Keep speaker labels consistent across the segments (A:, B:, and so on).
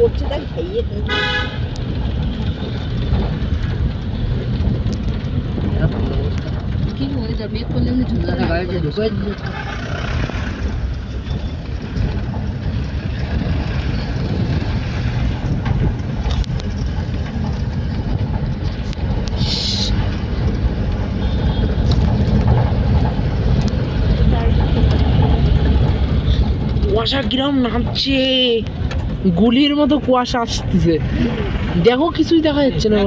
A: করছে তাই খাইয়ে কি মনে যাবে মেঘ করলে ঝুলা গাড়িতে ঢুকে
B: কুয়াশা কিরম নামছে, গুলির মতো কুয়াশা আসতেছে। দেখো কিছুই দেখা যাচ্ছে না।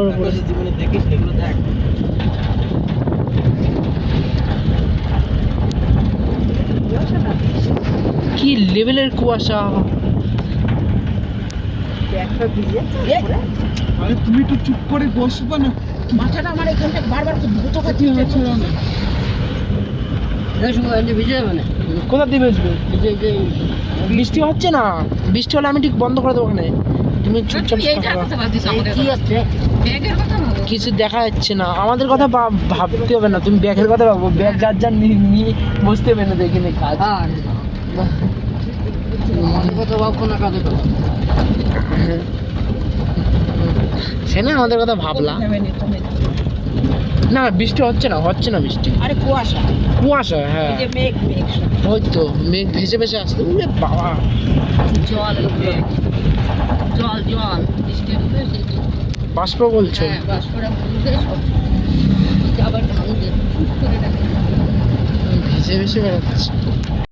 B: কি লেভেলের কুয়াশা!
C: আরে তুমি একটু চুপ করে বসবে না,
A: মাথাটা আমার এখানটা বারবার দ্রুত খাতে হচ্ছে না। ভিজে যাবে না,
B: কোথা দিয়ে বেসবে? বৃষ্টি হচ্ছে না, বৃষ্টি হলে আমি ঠিক বন্ধ করে দেবো ওখানে। তুমি চুপচাপ কিছু দেখা যাচ্ছে না। আমাদের কথা ভাবতে হবে না, তুমি ব্যাগের কথা ভাবো। ব্যাগ যার যার নিয়ে বসতে হবে না তো এখানে কাজ।
A: কথা ভাববো না কাজে কথা
B: সে না আমাদের কথা ভাবলা না। বৃষ্টি হচ্ছে না, হচ্ছে না বৃষ্টি।
A: আরে কুয়াশা
B: কুয়াশা, হ্যাঁ
A: মেঘ মেঘ
B: ওই তো মেঘ ভেসে ভেসে আসতে। উরে বাবা,
A: জল জল জল বৃষ্টি
B: বাষ্প বলছো?
A: হ্যাঁ বাষ্পটা উঠে সব আবার ভাঙবে
B: ভেসে ভেসে বেড়াচ্ছে।